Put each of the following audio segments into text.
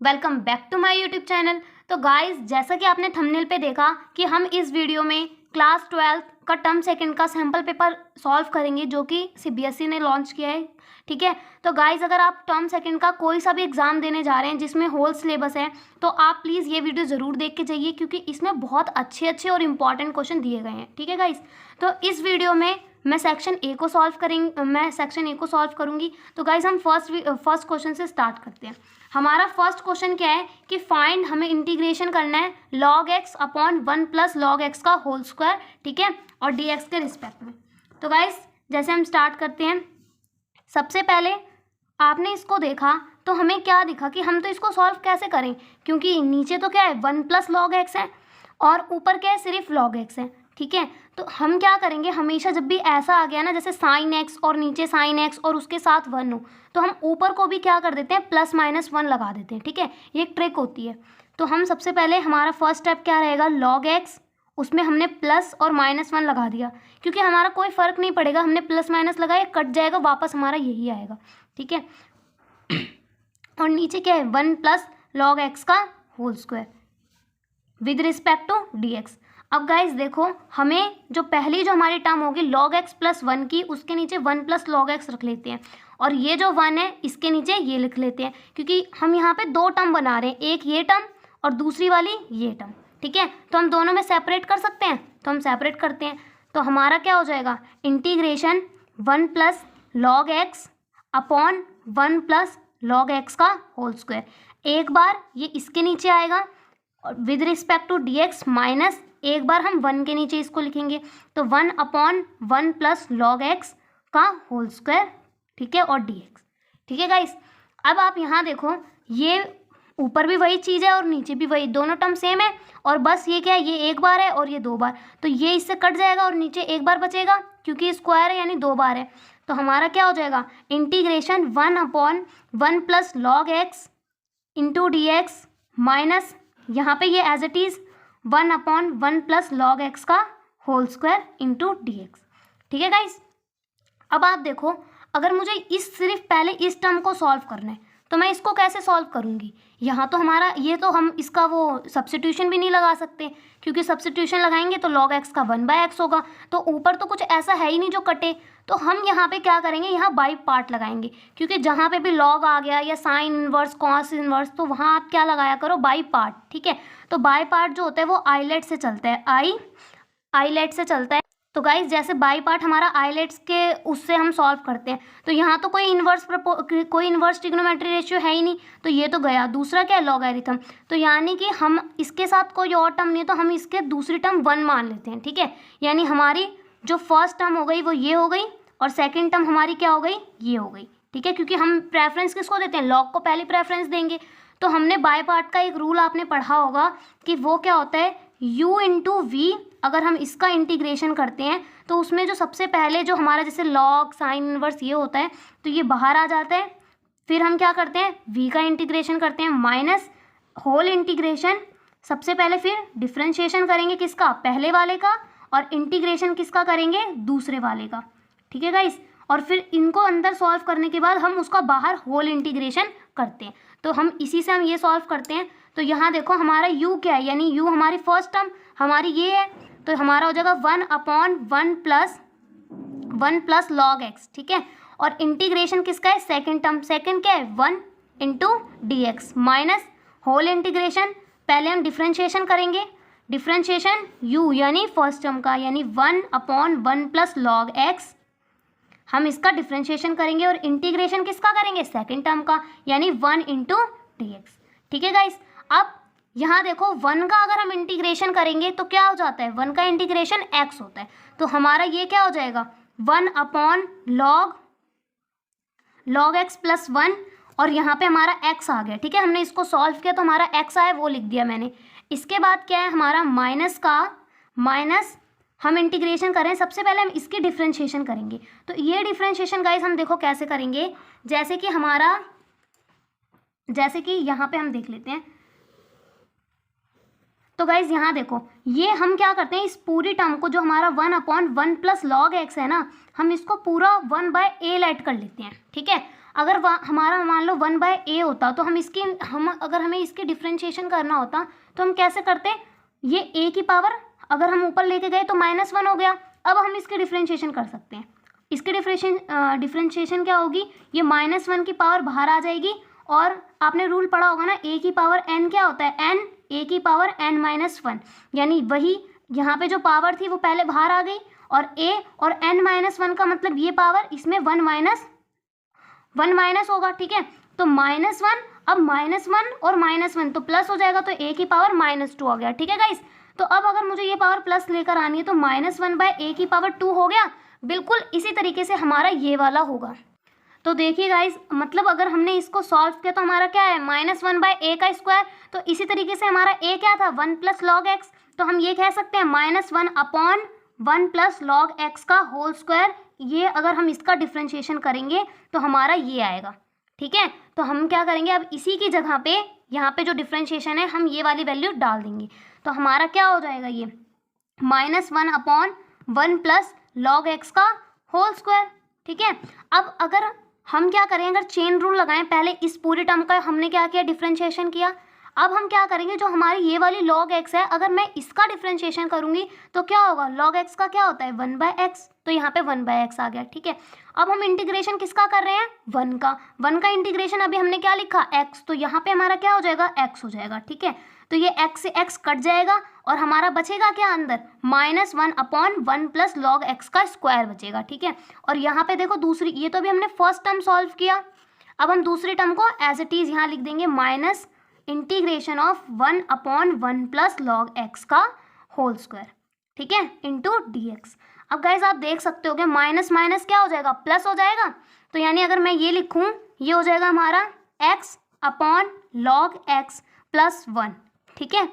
Welcome back to my YouTube channel. तो guys, जैसा कि आपने थंबनेल पे देखा कि हम इस वीडियो में क्लास 12 का टर्म सेकंड का सैम्पल पेपर सॉल्व करेंगे जो कि सीबीएसई ने लॉन्च किया है। ठीक है, तो गाइस अगर आप टर्म सेकंड का कोई सा भी एग्ज़ाम देने जा रहे हैं जिसमें होल सिलेबस है तो आप प्लीज़ ये वीडियो ज़रूर देख के जाइए, क्योंकि इसमें बहुत अच्छे अच्छे और इंपॉर्टेंट क्वेश्चन दिए गए हैं। ठीक है गाइस, तो इस वीडियो में मैं सेक्शन ए को सॉल्व करूँगी। तो गाइस हम फर्स्ट क्वेश्चन से स्टार्ट करते हैं। हमारा फर्स्ट क्वेश्चन क्या है कि फाइंड, हमें इंटीग्रेशन करना है log x upon 1 plus log x का होल स्क्वायर, ठीक है, और dx के रिस्पेक्ट में। तो गाइस जैसे हम स्टार्ट करते हैं, सबसे पहले आपने इसको देखा तो हमें क्या दिखा कि हम तो इसको सॉल्व कैसे करें, क्योंकि नीचे तो क्या है 1 प्लस log x है और ऊपर क्या है सिर्फ log x है। ठीक है, तो हम क्या करेंगे, हमेशा जब भी ऐसा आ गया ना, जैसे साइन एक्स और नीचे साइन एक्स और उसके साथ 1 हो, तो हम ऊपर को भी क्या कर देते हैं प्लस माइनस 1 लगा देते हैं। ठीक है, ये एक ट्रिक होती है। तो हम सबसे पहले हमारा फर्स्ट स्टेप क्या रहेगा, log x, उसमें हमने प्लस और माइनस 1 लगा दिया, क्योंकि हमारा कोई फ़र्क नहीं पड़ेगा, हमने प्लस माइनस लगाया कट जाएगा, वापस हमारा यही आएगा। ठीक है, और नीचे क्या है 1 प्लस log x का whole square with respect to dx। अब गाइज देखो, हमें जो पहली जो हमारी टर्म होगी log x प्लस 1 की, उसके नीचे 1 प्लस log x रख लेते हैं, और ये जो 1 है इसके नीचे ये लिख लेते हैं, क्योंकि हम यहाँ पे दो टर्म बना रहे हैं, एक ये टर्म और दूसरी वाली ये टर्म। ठीक है, तो हम दोनों में सेपरेट कर सकते हैं, तो हम सेपरेट करते हैं। तो हमारा क्या हो जाएगा, integration 1 plus log x upon 1 plus log x का होल स्क्वायर। एक बार ये इसके नीचे आएगा और with respect to dx, minus एक बार हम 1 के नीचे इसको लिखेंगे, तो 1 अपॉन 1 प्लस log x का होल स्क्वायर, ठीक है, और dx। ठीक है गाइस, अब आप यहाँ देखो, ये ऊपर भी वही चीज़ है और नीचे भी वही, दोनों टर्म सेम है, और बस ये क्या है, ये एक बार है और ये 2 बार, तो ये इससे कट जाएगा और नीचे एक बार बचेगा, क्योंकि स्क्वायर है यानी 2 बार है। तो हमारा क्या हो जाएगा, integration 1 upon 1 plus log x into dx, minus यहाँ पे ये as it is 1 upon 1 plus log x का होल स्क्वायर इंटू dx। ठीक है गाइस, अब आप देखो, अगर मुझे सिर्फ पहले इस टर्म को सॉल्व करना है तो मैं इसको कैसे सॉल्व करूँगी। यहाँ तो हमारा ये, तो हम इसका वो सब्स्टिट्यूशन भी नहीं लगा सकते, क्योंकि सब्स्टिट्यूशन लगाएंगे तो log x का 1/x होगा, तो ऊपर तो कुछ ऐसा है ही नहीं जो कटे। तो हम यहाँ पे क्या करेंगे, यहाँ बाई पार्ट लगाएंगे, क्योंकि जहाँ पे भी log आ गया या साइन इनवर्स कॉस इनवर्स, तो वहाँ आप क्या लगाया करो, बाई पार्ट। ठीक है, तो बाई पार्ट जो होता है वो आईलेट से चलता है, आईलेट से चलता है। तो गाइस जैसे बाई पार्ट हमारा आईलेट्स के उससे हम सॉल्व करते हैं, तो यहाँ तो कोई इन्वर्स ट्रिग्नोमेट्री रेशियो है ही नहीं, तो ये तो गया। दूसरा क्या है, लॉगरिथम, तो यानी कि हम इसके साथ कोई और टर्म नहीं है, तो हम इसके दूसरी टर्म 1 मान लेते हैं। ठीक है, यानी हमारी जो फर्स्ट टर्म हो गई वो ये हो गई, और सेकेंड टर्म हमारी क्या हो गई, ये हो गई। ठीक है, क्योंकि हम प्रेफरेंस किसको देते हैं, लॉग को पहले प्रेफरेंस देंगे। तो हमने बाय पार्ट का एक रूल आपने पढ़ा होगा कि वो क्या होता है, u इंटू वी। अगर हम इसका इंटीग्रेशन करते हैं तो उसमें जो सबसे पहले जो हमारा जैसे लॉग साइन इनवर्स ये होता है, तो ये बाहर आ जाता है, फिर हम क्या करते हैं v का इंटीग्रेशन करते हैं, माइनस होल इंटीग्रेशन, सबसे पहले फिर डिफ्रेंशिएशन करेंगे किसका, पहले वाले का, और इंटीग्रेशन किसका करेंगे, दूसरे वाले का। ठीक है गाइस, और फिर इनको अंदर सॉल्व करने के बाद हम उसका बाहर होल इंटीग्रेशन करते हैं, तो हम इसी से हम ये सॉल्व करते हैं। तो यहाँ देखो हमारा u क्या है, यानी u हमारी फर्स्ट टर्म हमारी ये है, तो हमारा हो जाएगा 1 अपॉन 1 प्लस log x। ठीक है, और इंटीग्रेशन किसका है, सेकंड टर्म, सेकंड क्या है 1 into dx, minus whole integration, पहले हम डिफ्रेंशिएशन करेंगे, डिफ्रेंशिएशन u यानी फर्स्ट टर्म का, यानी 1 अपॉन 1 प्लस log x, हम इसका डिफ्रेंशिएशन करेंगे, और इंटीग्रेशन किसका करेंगे, सेकंड टर्म का, यानी 1 इंटू dx। ठीक है गाइस, अब यहाँ देखो 1 का अगर हम इंटीग्रेशन करेंगे तो क्या हो जाता है, 1 का इंटीग्रेशन x होता है, तो हमारा ये क्या हो जाएगा 1 अपॉन log x प्लस 1, और यहाँ पे हमारा x आ गया। ठीक है, हमने इसको सॉल्व किया तो हमारा x आया, वो लिख दिया मैंने। इसके बाद क्या है हमारा माइनस हम इंटीग्रेशन करें, सबसे पहले हम इसकी डिफ्रेंशिएशन करेंगे। तो ये डिफ्रेंशिएशन गाइस हम देखो कैसे करेंगे, जैसे कि यहाँ पे हम देख लेते हैं। तो गाइज यहाँ देखो, ये हम क्या करते हैं, इस पूरी टर्म को जो हमारा 1 अपॉन 1 प्लस log x है ना, हम इसको पूरा 1/a ऐड कर लेते हैं। ठीक है, अगर हमारा मान लो 1/a होता तो अगर हमें इसकी डिफ्रेंशिएशन करना होता तो हम कैसे करते, ये a की पावर अगर हम ऊपर लेके गए तो -1 हो गया। अब हम इसकी डिफ्रेंशिएशन कर सकते हैं। इसकी डिफ्रेंशिएशन क्या होगी, ये -1 की पावर बाहर आ जाएगी। और आपने रूल पढ़ा होगा ना, a की पावर n क्या होता है, n, a की पावर n-1, यानी वही यहाँ पे जो पावर थी वो पहले बाहर आ गई, और a और n-1 का मतलब ये पावर, इसमें 1 माइनस होगा, ठीक है। तो -1, अब -1 और -1 तो प्लस हो जाएगा, तो a की पावर -2 आ गया, ठीक है गाइस। तो अब अगर मुझे ये पावर प्लस लेकर आनी है तो -1/a की पावर 2 हो गया। बिल्कुल इसी तरीके से हमारा ये वाला होगा। तो देखिए गाइस, मतलब अगर हमने इसको सॉल्व किया तो हमारा क्या है, -1/a का स्क्वायर। तो इसी तरीके से हमारा a क्या था, 1 + log x। तो हम ये कह सकते हैं -1/1 + log x का होल स्क्वायर। ये अगर हम इसका डिफ्रेंशिएशन करेंगे तो हमारा ये आएगा, ठीक है। तो हम क्या करेंगे, अब इसी की जगह पे यहाँ पे जो डिफ्रेंशिएशन है हम ये वाली वैल्यू डाल देंगे। तो हमारा क्या हो जाएगा, ये -1/1 + log x का होल स्क्वायर, ठीक है। अब अगर हम क्या करें, अगर चेन रूल लगाएं, पहले इस पूरी टर्म का हमने क्या किया, डिफ्रेंशिएशन किया। अब हम क्या करेंगे, जो हमारी ये वाली log x है, अगर मैं इसका डिफ्रेंशिएशन करूंगी तो क्या होगा, log x का क्या होता है, 1/x। तो यहाँ पे 1/x आ गया, ठीक है। अब हम इंटीग्रेशन किसका कर रहे हैं, 1 का इंटीग्रेशन अभी हमने क्या लिखा, x। तो यहाँ पे हमारा क्या हो जाएगा, x हो जाएगा, ठीक है। तो ये x से x कट जाएगा और हमारा बचेगा क्या अंदर, -1/1 + log x का स्क्वायर बचेगा, ठीक है। और यहाँ पे देखो दूसरी, ये तो अभी हमने फर्स्ट टर्म सॉल्व किया। अब हम दूसरी टर्म को एज इट इज यहाँ लिख देंगे, -1/1 + log x का होल स्क्वायर, ठीक है, इंटू dx। अब गाइज आप देख सकते हो कि माइनस माइनस क्या हो जाएगा, प्लस हो जाएगा। तो यानी अगर मैं ये लिखूं, ये हो जाएगा हमारा x/log x + 1, ठीक है।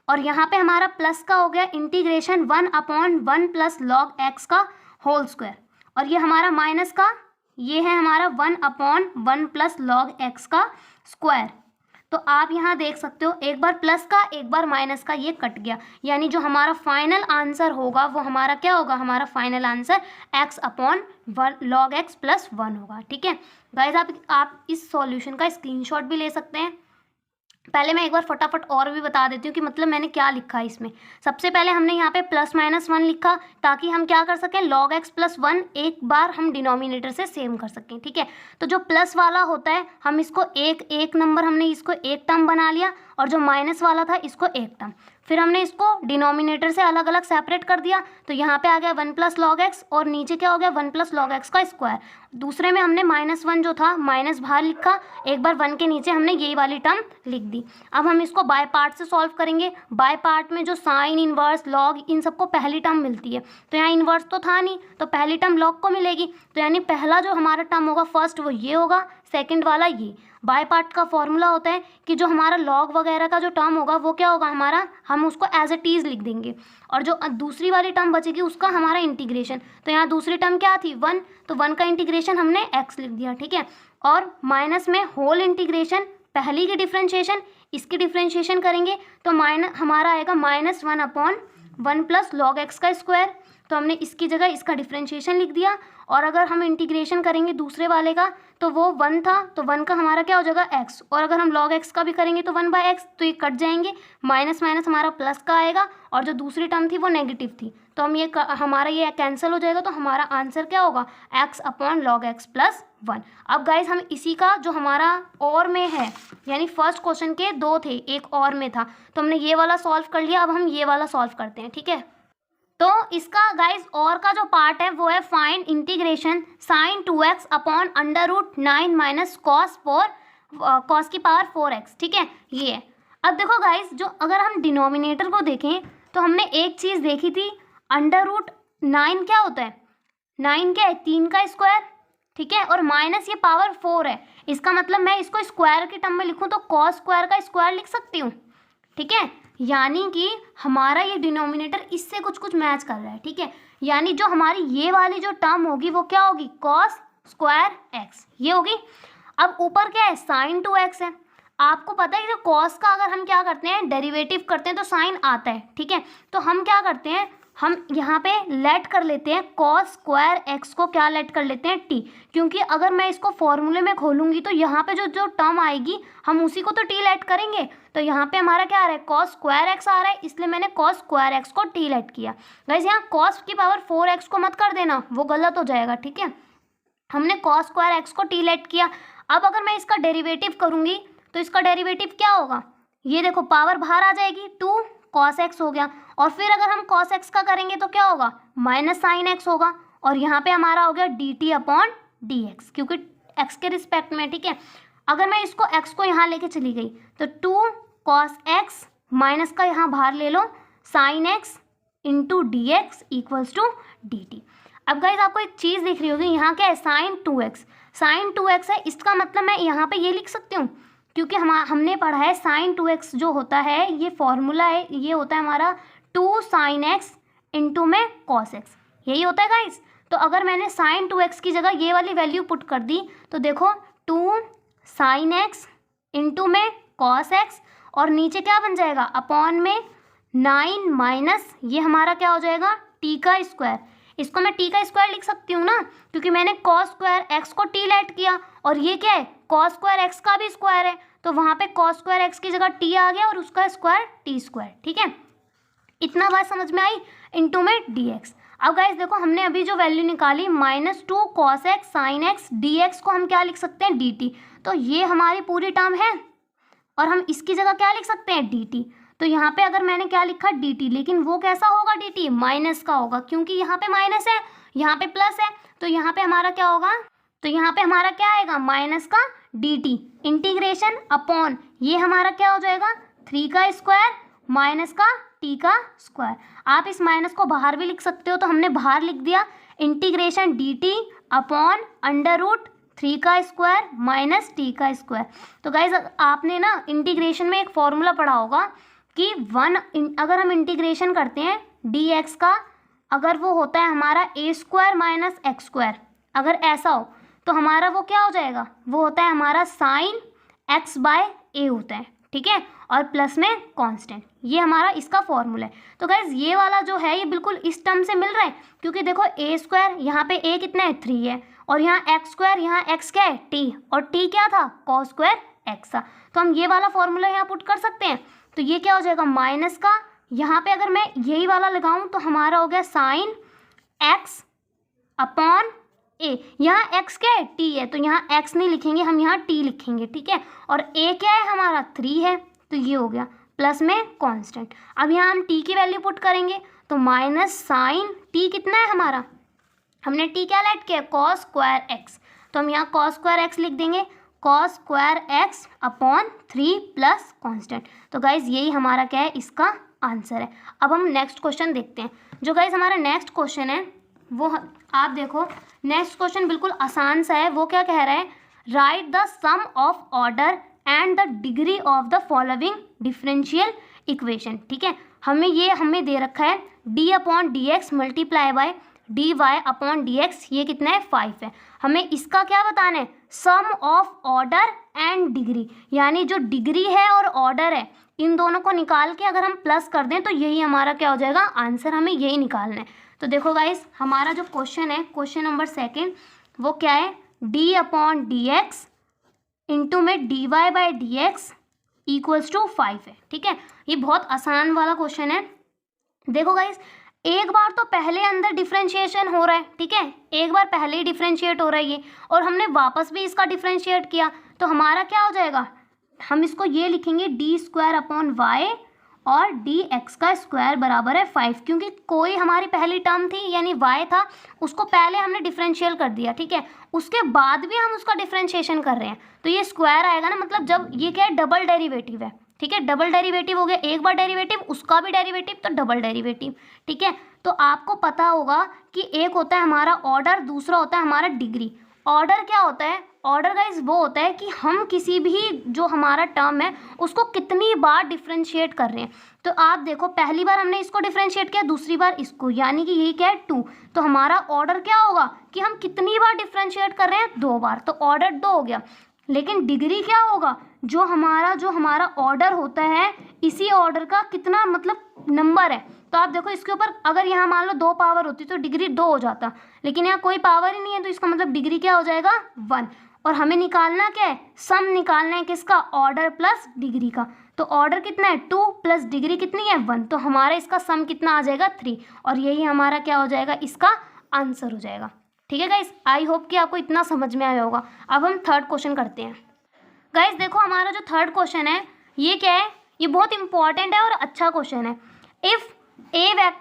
और यहाँ पे हमारा प्लस का हो गया इंटीग्रेशन 1/1 + log x का होल स्क्वायर। और ये हमारा माइनस का, ये है हमारा 1/1 + log x का स्क्वायर। तो आप यहाँ देख सकते हो, एक बार प्लस का एक बार माइनस का, ये कट गया। यानी जो हमारा फाइनल आंसर होगा वो हमारा क्या होगा, हमारा final answer x/1 log x + 1 होगा, ठीक है। गाइज आप इस सॉल्यूशन का स्क्रीनशॉट भी ले सकते हैं। पहले मैं एक बार फटाफट और भी बता देती हूँ कि मतलब मैंने क्या लिखा है इसमें। सबसे पहले हमने यहाँ पे +-1 लिखा ताकि हम क्या कर सकें, log x + 1 एक बार हम डिनोमिनेटर से सेम कर सकें, ठीक है। तो जो प्लस वाला होता है हम इसको एक नंबर, हमने इसको एक टर्म बना लिया, और जो माइनस वाला था इसको एक टर्म। फिर हमने इसको डिनोमिनेटर से अलग अलग सेपरेट कर दिया। तो यहाँ पे आ गया 1 + log x, और नीचे क्या हो गया, 1 + log x का स्क्वायर। दूसरे में हमने -1 जो था माइनस बाहर लिखा, एक बार 1 के नीचे हमने यही वाली टर्म लिख दी। अब हम इसको बाय पार्ट से सॉल्व करेंगे। बाय पार्ट में जो साइन, इनवर्स, लॉग, इन सबको पहली टर्म मिलती है। तो यहाँ इनवर्स तो था नहीं, तो पहली टर्म लॉग को मिलेगी। तो यानी पहला जो हमारा टर्म होगा फर्स्ट, वो ये होगा, सेकंड वाला ये। बाय पार्ट का फॉर्मूला होता है कि जो हमारा लॉग वगैरह का जो टर्म होगा वो क्या होगा हमारा, हम उसको एज इट इज लिख देंगे, और जो दूसरी वाली टर्म बचेगी उसका हमारा इंटीग्रेशन। तो यहाँ दूसरी टर्म क्या थी, 1, तो 1 का इंटीग्रेशन हमने x लिख दिया, ठीक है। और माइनस में होल इंटीग्रेशन, पहली की डिफ्रेंशिएशन, इसकी डिफ्रेंशिएशन करेंगे तो हमारा आएगा -1/1 + log x का स्क्वायर। तो हमने इसकी जगह इसका डिफ्रेंशिएशन लिख दिया। और अगर हम इंटीग्रेशन करेंगे दूसरे वाले का तो वो 1 था, तो 1 का हमारा क्या हो जाएगा x, और अगर हम log x का भी करेंगे तो 1/x, तो ये कट जाएंगे, माइनस माइनस हमारा प्लस का आएगा, और जो दूसरी टर्म थी वो नेगेटिव थी, तो हम ये हमारा ये कैंसिल हो जाएगा। तो हमारा आंसर क्या होगा, x/log x + 1। अब गाइज हम इसी का जो हमारा और में है, यानी फर्स्ट क्वेश्चन के 2 थे, एक और में था, तो हमने ये वाला सॉल्व कर लिया। अब हम ये वाला सॉल्व करते हैं, ठीक है। तो इसका गाइज और का जो पार्ट है वो है find integration sin 2x upon √9 - cos की पावर 4x, ठीक है, ये है। अब देखो गाइज, जो अगर हम डिनोमिनेटर को देखें तो हमने एक चीज़ देखी थी, √9 क्या होता है, 9 क्या है, 3 का स्क्वायर, ठीक है, और माइनस ये पावर 4 है। इसका मतलब मैं इसको स्क्वायर के टर्म में लिखूँ तो cos स्क्वायर का स्क्वायर लिख सकती हूँ, ठीक है। यानी कि हमारा ये डिनोमिनेटर इससे कुछ मैच कर रहा है, ठीक है। यानी जो हमारी ये वाली जो टर्म होगी वो क्या होगी, cos स्क्वायर x, ये होगी। अब ऊपर क्या है, sin 2x है। आपको पता है कि cos का अगर हम क्या करते हैं, डेरिवेटिव करते हैं तो साइन आता है, ठीक है। तो हम क्या करते हैं, हम यहाँ पे लेट कर लेते हैं कॉस स्क्वायर एक्स को, क्या लेट कर लेते हैं, टी, क्योंकि अगर मैं इसको फॉर्मूले में खोलूँगी तो यहाँ पे जो जो टर्म आएगी हम उसी को तो टी लेट करेंगे। तो यहाँ पे हमारा क्या आ रहा है, कॉस स्क्वायर एक्स आ रहा है, इसलिए मैंने कॉस स्क्वायर एक्स को टी लेट किया। गाइस यहाँ कॉस की पावर 4x को मत कर देना, वो गलत हो जाएगा, ठीक है। हमने कॉस स्क्वायर एक्स को टी लेट किया। अब अगर मैं इसका डेरिवेटिव करूँगी तो इसका डेरिवेटिव क्या होगा, ये देखो पावर बाहर आ जाएगी, 2 cos x हो गया, और फिर अगर हम cos x का करेंगे तो क्या होगा, माइनस साइन x होगा, और यहाँ पे हमारा हो गया dt अपॉन dx, क्योंकि x के रिस्पेक्ट में, ठीक है। अगर मैं इसको x को यहाँ लेके चली गई तो 2 cos x माइनस का यहाँ बाहर ले लो sine x into d x equals to d t. अब गाइज आपको एक चीज़ दिख रही होगी, यहाँ क्या है, साइन 2x है, इसका मतलब मैं यहाँ पे ये लिख सकती हूँ, क्योंकि हमने पढ़ा है साइन 2x जो होता है, ये फॉर्मूला है, ये होता है हमारा 2 साइन x इंटू में cos x, यही होता है गाइज। तो अगर मैंने साइन 2x की जगह ये वाली वैल्यू पुट कर दी तो देखो 2 साइन x इंटू में cos x, और नीचे क्या बन जाएगा, अपॉन में 9 माइनस ये हमारा क्या हो जाएगा, t का स्क्वायर। इसको मैं t का स्क्वायर लिख सकती हूँ ना, क्योंकि मैंने cos स्क्वायर x को t लेट किया, और ये क्या है, cos स्क्वायर x का भी स्क्वायर है, तो वहाँ पे cos स्क्वायर x की जगह t आ गया और उसका स्क्वायर t स्क्वायर, ठीक है। इतना बात समझ में आई, इंटू में dx। अब गाइस देखो हमने अभी जो वैल्यू निकाली -2 cos x sine x dx को हम क्या लिख सकते हैं, dt। तो ये हमारी पूरी टर्म है, और हम इसकी जगह क्या लिख सकते हैं, dt। तो यहाँ पे अगर मैंने क्या लिखा, dt, लेकिन वो कैसा होगा, dt माइनस का होगा, क्योंकि यहाँ पे माइनस है, यहाँ पे प्लस है, तो यहाँ पे हमारा क्या होगा, तो यहाँ पे हमारा क्या आएगा, माइनस का dt इंटीग्रेशन अपॉन ये हमारा क्या हो जाएगा, 3 का स्क्वायर माइनस का t का स्क्वायर। आप इस माइनस को बाहर भी लिख सकते हो, तो हमने बाहर लिख दिया integration dt upon under root 3 का स्क्वायर माइनस t का स्क्वायर। तो गाइज आपने ना इंटीग्रेशन में एक फॉर्मूला पढ़ा होगा कि अगर हम इंटीग्रेशन करते हैं dx का, अगर वो होता है हमारा a square minus x square, अगर ऐसा हो तो हमारा वो क्या हो जाएगा, वो होता है हमारा साइन x बाय a होता है, ठीक है, और प्लस में कांस्टेंट, ये हमारा इसका फॉर्मूला है। तो गाइज ये वाला जो है ये बिल्कुल इस टर्म से मिल रहा है, क्योंकि देखो a स्क्वायर यहाँ पे a कितना है, 3 है, और यहाँ एक्स स्क्वायर, यहाँ x क्या है, t, और t क्या था, cos स्क्वायर x था। तो हम ये वाला फॉर्मूला यहाँ पुट कर सकते हैं, तो ये क्या हो जाएगा, माइनस का, यहाँ पे अगर मैं यही वाला लगाऊं तो हमारा हो गया साइन x अपॉन a, यहाँ x क्या है, t है, तो यहाँ x नहीं लिखेंगे, हम यहाँ t लिखेंगे, ठीक है, और a क्या है हमारा, 3 है, तो ये हो गया प्लस में कांस्टेंट। अब यहाँ हम t की वैल्यू पुट करेंगे तो माइनस साइन t कितना है हमारा, हमने t क्या लेट किया, cos स्क्वायर x, तो हम यहाँ cos स्क्वायर x लिख देंगे, cos square x upon 3 plus constant. तो गाइज यही हमारा क्या है, इसका आंसर है। अब हम नेक्स्ट क्वेश्चन देखते हैं। जो गाइज हमारा नेक्स्ट क्वेश्चन है वो आप देखो, नेक्स्ट क्वेश्चन बिल्कुल आसान सा है। वो क्या कह रहा है, write the sum of order and the degree of the following differential equation, ठीक है। हमें दे रखा है d upon d x multiply by d y upon d x, ये कितना है, 5 है। हमें इसका क्या बताना है, सम ऑफ ऑर्डर एंड डिग्री, यानी जो डिग्री है और ऑर्डर है इन दोनों को निकाल के अगर हम प्लस कर दें तो यही हमारा क्या हो जाएगा, आंसर हमें यही निकालना है। तो देखो गाइस हमारा जो क्वेश्चन है, क्वेश्चन नंबर 2 वो क्या है, d upon d x into में d y by d x equals to 5 है, ठीक है। ये बहुत आसान वाला क्वेश्चन है। देखो गाइस एक बार तो पहले अंदर डिफ्रेंशिएशन हो रहा है, ठीक है, एक बार पहले ही डिफ्रेंशिएट हो रहा है ये, और हमने वापस भी इसका डिफ्रेंशिएट किया, तो हमारा क्या हो जाएगा, हम इसको ये लिखेंगे डी स्क्वायर अपॉन वाई और डी एक्स का स्क्वायर बराबर है 5, क्योंकि कोई हमारी पहली टर्म थी यानी y था, उसको पहले हमने डिफरेंशियल कर दिया, ठीक है, उसके बाद भी हम उसका डिफरेंशिएशन कर रहे हैं, तो ये स्क्वायर आएगा ना, मतलब जब ये क्या है, डबल डेरिवेटिव है, ठीक है, डबल डेरिवेटिव हो गया, एक बार डेरिवेटिव उसका भी डेरिवेटिव तो डबल डेरिवेटिव, ठीक है। तो आपको पता होगा कि एक होता है हमारा ऑर्डर, दूसरा होता है हमारा डिग्री। ऑर्डर क्या होता है, ऑर्डर गाइज वो होता है कि हम किसी भी जो हमारा टर्म है उसको कितनी बार डिफरेंशिएट कर रहे हैं। तो आप देखो पहली बार हमने इसको डिफरेंशिएट किया, दूसरी बार इसको, यानी कि यही क्या है 2, तो हमारा ऑर्डर क्या होगा कि हम कितनी बार डिफरेंशिएट कर रहे हैं, 2 बार, तो ऑर्डर 2 हो गया। लेकिन डिग्री क्या होगा, जो हमारा ऑर्डर होता है इसी ऑर्डर का कितना मतलब नंबर है, तो आप देखो इसके ऊपर अगर यहाँ मान लो 2 पावर होती तो डिग्री 2 हो जाता, लेकिन यहाँ कोई पावर ही नहीं है, तो इसका मतलब डिग्री क्या हो जाएगा 1। और हमें निकालना क्या है, सम निकालना है किसका, ऑर्डर प्लस डिग्री का। तो ऑर्डर कितना है 2 प्लस डिग्री कितनी है 1, तो हमारा इसका सम कितना आ जाएगा 3, और यही हमारा क्या हो जाएगा, इसका आंसर हो जाएगा। ठीक है गाइस, आई होप कि आपको इतना समझ में आया होगा। अब हम थर्ड क्वेश्चन करते हैं। गाइस देखो हमारा जो थर्ड क्वेश्चन है ये क्या है, ये बहुत इंपॉर्टेंट है और अच्छा क्वेश्चन है। इफ़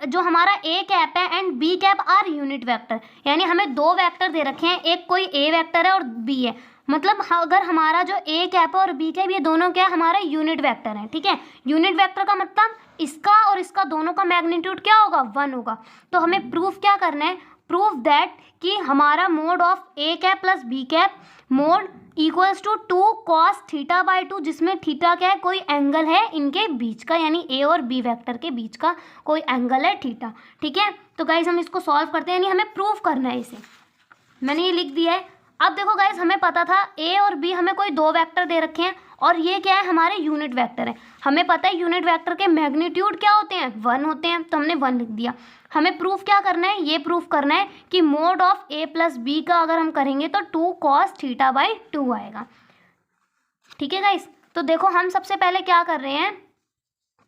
जो हमारा ए कैप है and b cap are unit vector, यानी हमें 2 वेक्टर दे रखे हैं, एक कोई ए वेक्टर है और बी है, मतलब अगर हमारा जो ए कैप है और बी कैप ये दोनों क्या है, हमारा यूनिट वेक्टर है। ठीक है, यूनिट वेक्टर का मतलब इसका और इसका दोनों का मैग्नीट्यूड क्या होगा 1 होगा। तो हमें प्रूफ क्या करना है, प्रूफ दैट कि हमारा mod of a cap plus b cap mod equals to 2 cos theta by 2, जिसमें थीटा क्या है, कोई एंगल है इनके बीच का, यानी ए और बी वेक्टर के बीच का कोई एंगल है थीटा। ठीक है, तो गाइस हम इसको सॉल्व करते हैं, यानी हमें प्रूफ करना है इसे। मैंने ये लिख दिया है। अब देखो गाइस हमें पता था ए और बी हमें कोई 2 वेक्टर दे रखे हैं और ये क्या है, हमारे यूनिट वेक्टर है। हमें पता है यूनिट वेक्टर के मैग्नीट्यूड क्या होते हैं 1 होते हैं, तो हमने 1 लिख दिया। हमें प्रूफ क्या करना है, ये प्रूफ करना है कि mod of a plus B का अगर हम करेंगे तो 2 cos थीटा बाई 2 आएगा। ठीक है गाइस, तो देखो हम सबसे पहले क्या कर रहे हैं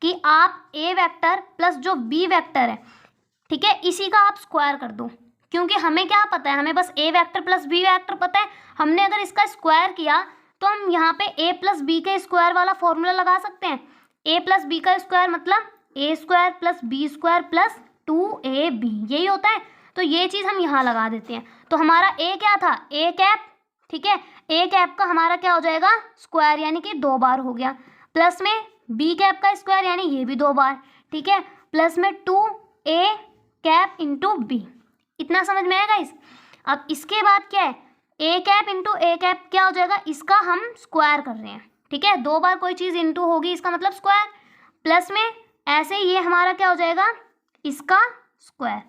कि आप ए वेक्टर प्लस जो बी वेक्टर है, ठीक है, इसी का आप स्क्वायर कर दो, क्योंकि हमें क्या पता है, हमें बस ए वेक्टर प्लस बी वेक्टर पता है। हमने अगर इसका स्क्वायर किया तो हम यहाँ पे ए प्लस बी के स्क्वायर वाला फॉर्मूला लगा सकते हैं। ए प्लस बी का स्क्वायर मतलब A square plus B square plus 2ab, यही होता है। तो ये चीज़ हम यहाँ लगा देते हैं। तो हमारा ए क्या था, ए कैप। ठीक है, ए कैप का हमारा क्या हो जाएगा स्क्वायर, यानी कि 2 बार हो गया, प्लस में बी कैप का स्क्वायर यानी ये भी 2 बार। ठीक है, प्लस में 2a कैप इंटू बी। इतना समझ में आएगा इस। अब इसके बाद क्या है, A cap into A cap क्या हो जाएगा, इसका हम स्क्वायर कर रहे हैं। ठीक है, 2 बार कोई चीज़ इंटू होगी इसका मतलब स्क्वायर, प्लस में ऐसे ये हमारा क्या हो जाएगा इसका स्क्वायर,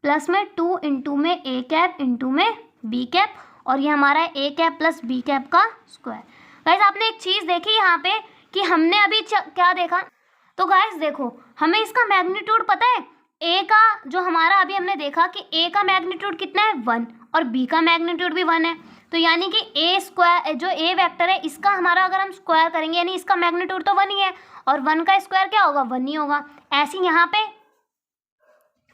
प्लस में 2 इंटू में ए कैप इंटू में बी कैप, और ये हमारा a cap plus b cap का स्क्वायर। गाइस आपने एक चीज़ देखी यहाँ पे कि हमने अभी क्या देखा, तो गाइस देखो हमें इसका मैग्नीट्यूड पता है। ए का जो हमारा अभी हमने देखा कि ए का मैग्नीट्यूड कितना है 1 और बी का मैग्नीट्यूड भी 1 है, तो यानी कि ए स्क्वायर जो ए वेक्टर है इसका हमारा अगर हम स्क्वायर करेंगे यानी इसका मैग्नीट्यूड तो 1 ही है, और 1 का स्क्वायर क्या होगा 1 ही होगा। ऐसे यहाँ पे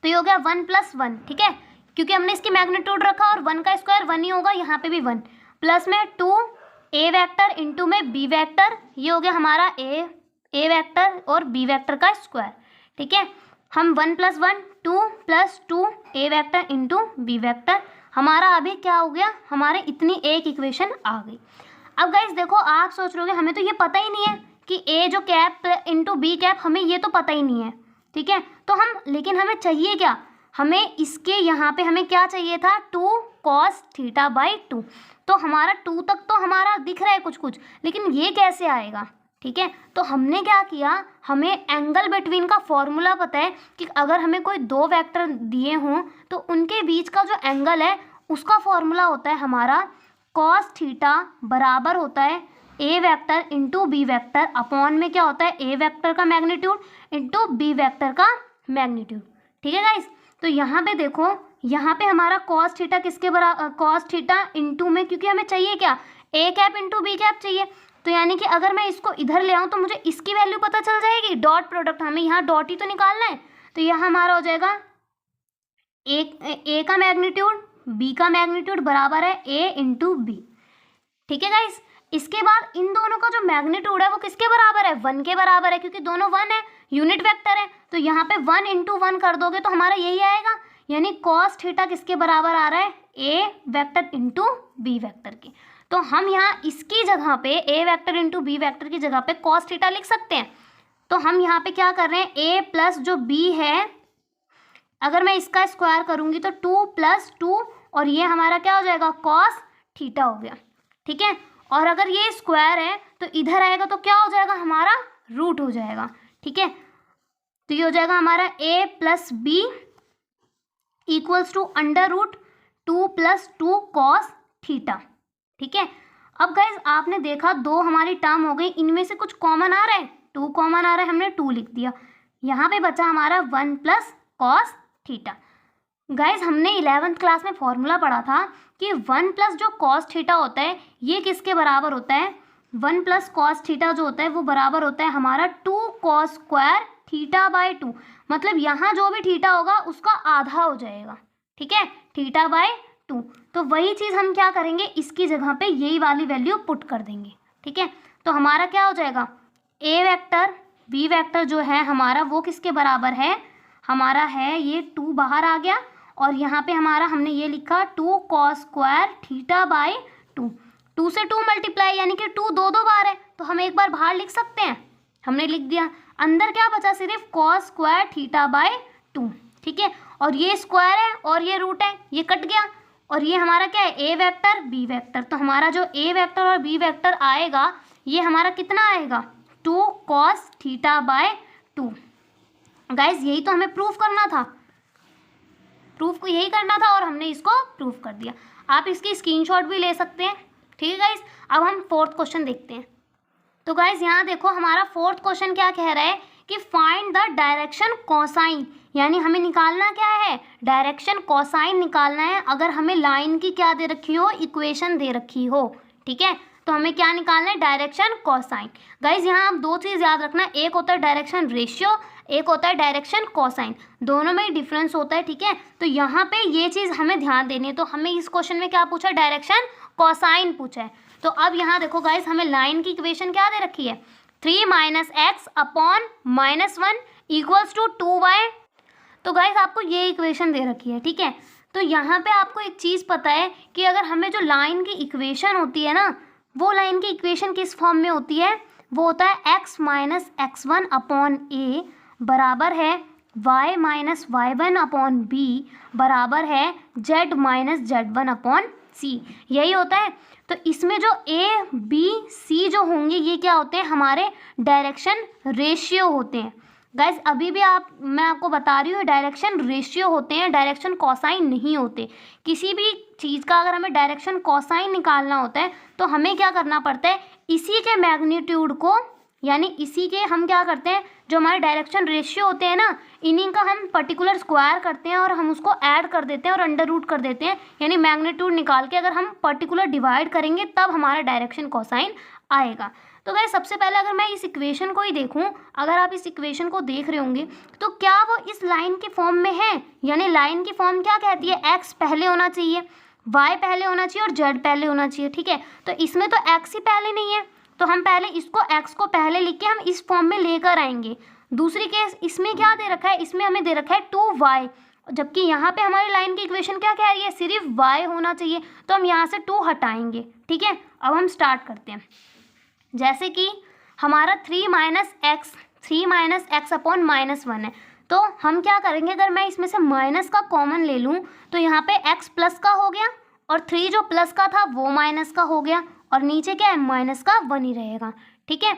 तो ये हो गया 1 + 1। ठीक है, क्योंकि हमने इसकी मैग्नीट्यूड रखा और 1 का स्क्वायर 1 ही होगा, यहाँ पे भी 1, प्लस में 2 ए वेक्टर इंटू में बी वेक्टर, ये हो गया हमारा ए वेक्टर और बी वेक्टर का स्क्वायर। ठीक है, हम 1 + 1 2 + 2 ए वेक्टर इंटू बी वेक्टर, हमारा अभी क्या हो गया, हमारे इतनी एक इक्वेशन आ गई। अब गाइस देखो आप सोच रहे होगे हमें तो ये पता ही नहीं है कि ए जो कैप इंटू बी कैप, हमें ये तो पता ही नहीं है। ठीक है, तो लेकिन हमें चाहिए क्या, हमें इसके यहाँ पे हमें क्या चाहिए था 2 cos थीटा बाई 2। तो हमारा 2 तक तो हमारा दिख रहा है कुछ कुछ, लेकिन ये कैसे आएगा। ठीक है, तो हमने क्या किया, हमें एंगल बिटवीन का फॉर्मूला पता है कि अगर हमें कोई 2 वेक्टर दिए हों तो उनके बीच का जो एंगल है उसका फॉर्मूला होता है हमारा cos थीटा बराबर होता है A vector into B vector upon में क्या होता है ए वेक्टर का मैग्नीट्यूड इंटू बी वेक्टर का मैग्नीट्यूड। ठीक है गाइस, तो यहाँ पे देखो, यहाँ पे हमारा cos थीटा किसके बराबर, cos थीटा इंटू में, क्योंकि हमें चाहिए क्या A cap into B cap चाहिए, तो यानी कि अगर मैं इसको इधर ले आऊँ तो मुझे इसकी वैल्यू पता चल जाएगी, डॉट प्रोडक्ट, हमें यहाँ डॉट ही तो निकालना है। तो यह हमारा हो जाएगा ए का मैग्नीट्यूड बी का मैग्नीट्यूड बराबर है ए इंटू बी। ठीक है गाइस, इसके बाद इन दोनों का जो मैग्नीट्यूड है वो किसके बराबर है 1 के बराबर है, क्योंकि दोनों 1 है, यूनिट वेक्टर है। तो यहाँ पे 1 इंटू 1 कर दोगे तो हमारा यही आएगा, यानी cos थीटा किसके बराबर आ रहा है A vector into B vector के। तो हम यहाँ इसकी जगह पे ए वेक्टर इंटू बी वेक्टर की जगह पे cos थीटा लिख सकते हैं। तो हम यहाँ पे क्या कर रहे हैं, ए प्लस जो बी है अगर मैं इसका स्क्वायर करूँगी तो 2 + 2 और ये हमारा क्या हो जाएगा cos थीटा हो गया। ठीक है, और अगर ये स्क्वायर है तो इधर आएगा तो क्या हो जाएगा हमारा रूट हो जाएगा। ठीक है, तो ये हो जाएगा हमारा a + b equals to √2 + 2 cos theta. ठीक है, अब गाइज आपने देखा 2 हमारी टर्म हो गई, इनमें से कुछ कॉमन आ रहा है, 2 कॉमन आ रहा है, हमने 2 लिख दिया। यहाँ पे बचा हमारा 1 प्लस कॉस थीटा। गाइज हमने 11th क्लास में फॉर्मूला पढ़ा था कि 1 प्लस जो कॉस थीटा होता है ये किसके बराबर होता है, 1 प्लस कॉस थीटा जो होता है वो बराबर होता है हमारा 2 कॉस स्क्वायर थीटा बाय 2। मतलब यहाँ जो भी थीटा होगा उसका आधा हो जाएगा, ठीक है, थीटा बाय 2। तो वही चीज़ हम क्या करेंगे, इसकी जगह पे यही वाली वैल्यू पुट कर देंगे, ठीक है। तो हमारा क्या हो जाएगा, ए वेक्टर बी वेक्टर जो है हमारा वो किसके बराबर है, हमारा है ये 2 बाहर आ गया और यहाँ पे हमारा हमने ये लिखा 2 कॉस स्क्वायर थीटा बाय 2। 2 से 2 मल्टीप्लाई यानी कि 2 दो बार है तो हम एक बार बाहर लिख सकते हैं, हमने लिख दिया। अंदर क्या बचा, सिर्फ कॉस स्क्वायर थीटा बाय 2, ठीक है। और ये स्क्वायर है और ये रूट है, ये कट गया और ये हमारा क्या है, ए वेक्टर बी वेक्टर। तो हमारा जो ए वेक्टर और बी वेक्टर आएगा ये हमारा कितना आएगा, 2 कॉस थीटा बाय 2। गाइज यही तो हमें प्रूफ करना था, प्रूफ को यही करना था और हमने इसको प्रूफ कर दिया। आप इसकी स्क्रीनशॉट भी ले सकते हैं, ठीक है गाइज। अब हम 4th क्वेश्चन देखते हैं। तो गाइज यहाँ देखो हमारा 4th क्वेश्चन क्या कह रहा है कि फाइंड द डायरेक्शन कोसाइन, यानी हमें निकालना क्या है, डायरेक्शन कोसाइन निकालना है। अगर हमें लाइन की क्या दे रखी हो, इक्वेशन दे रखी हो, ठीक है, तो हमें क्या निकालना है, डायरेक्शन कोसाइन। गाइज यहाँ आप 2 चीज़ याद रखना, एक होता है डायरेक्शन रेशियो, एक होता है डायरेक्शन कोसाइन, दोनों में डिफरेंस होता है, ठीक है। तो यहाँ पे ये चीज़ हमें ध्यान देनी है। तो हमें इस क्वेश्चन में क्या पूछा, डायरेक्शन कोसाइन पूछा है। तो अब यहाँ देखो गाइज हमें लाइन की इक्वेशन क्या दे रखी है, 3 - x upon -1 equals to 2y। तो गाइज आपको ये इक्वेशन दे रखी है, ठीक है। तो यहाँ पे आपको एक चीज़ पता है कि अगर हमें जो लाइन की इक्वेशन होती है ना, वो लाइन की इक्वेशन किस फॉर्म में होती है, वो होता है x - x1 अपॉन a बराबर है y - y1 अपॉन b बराबर है z - z1 अपॉन c, यही होता है। तो इसमें जो a b c जो होंगे ये क्या होते हैं, हमारे डायरेक्शन रेशियो होते हैं। गाइज अभी भी मैं आपको बता रही हूँ डायरेक्शन रेशियो होते हैं, डायरेक्शन कोसाइन नहीं होते। किसी भी चीज़ का अगर हमें डायरेक्शन कोसाइन निकालना होता है तो हमें क्या करना पड़ता है, इसी के मैग्नीट्यूड को, यानी इसी के हम क्या करते हैं, जो हमारे डायरेक्शन रेशियो होते हैं ना, इन्हीं का हम पर्टिकुलर स्क्वायर करते हैं और हम उसको ऐड कर देते हैं और अंडर रूट कर देते हैं। यानी मैग्नीट्यूड निकाल के अगर हम पर्टिकुलर डिवाइड करेंगे तब हमारा डायरेक्शन कोसाइन आएगा। तो गाइस सबसे पहले अगर मैं इस इक्वेशन को ही देखूं, अगर आप इस इक्वेशन को देख रहे होंगे तो क्या वो इस लाइन के फॉर्म में है, यानी लाइन की फॉर्म क्या कहती है, x पहले होना चाहिए, y पहले होना चाहिए और z पहले होना चाहिए, ठीक है। तो इसमें तो x ही पहले नहीं है, तो हम पहले इसको x को पहले लिख के हम इस फॉर्म में लेकर आएंगे। दूसरी केस इसमें क्या दे रखा है, इसमें हमें दे रखा है 2y, जबकि यहाँ पे हमारी लाइन की इक्वेशन क्या कह रही है, सिर्फ y होना चाहिए, तो हम यहाँ से 2 हटाएंगे, ठीक है। अब हम स्टार्ट करते हैं। जैसे कि हमारा 3 - x अपॉन -1 है, तो हम क्या करेंगे, अगर मैं इसमें से माइनस का कॉमन ले लूँ तो यहाँ पे x प्लस का हो गया और 3 जो प्लस का था वो माइनस का हो गया और नीचे क्या है, माइनस का 1 ही रहेगा, ठीक है।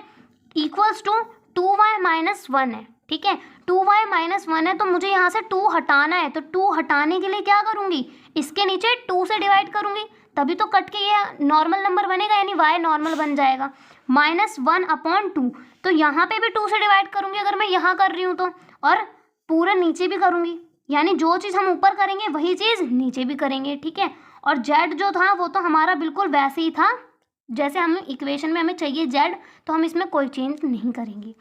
इक्वल्स टू 2y - 1 है, ठीक है। 2y - 1 है तो मुझे यहाँ से 2 हटाना है, तो 2 हटाने के लिए क्या करूँगी, इसके नीचे 2 से डिवाइड करूँगी, तभी तो कट के ये नॉर्मल नंबर बनेगा, यानी y नॉर्मल बन जाएगा। -1 अपॉन 2, तो यहाँ पे भी 2 से डिवाइड करूँगी अगर मैं यहाँ कर रही हूँ तो, और पूरे नीचे भी करूँगी, यानी जो चीज़ हम ऊपर करेंगे वही चीज़ नीचे भी करेंगे, ठीक है। और z जो था वो तो हमारा बिल्कुल वैसे ही था जैसे हम इक्वेशन में हमें चाहिए z, तो हम इसमें कोई चेंज नहीं करेंगे।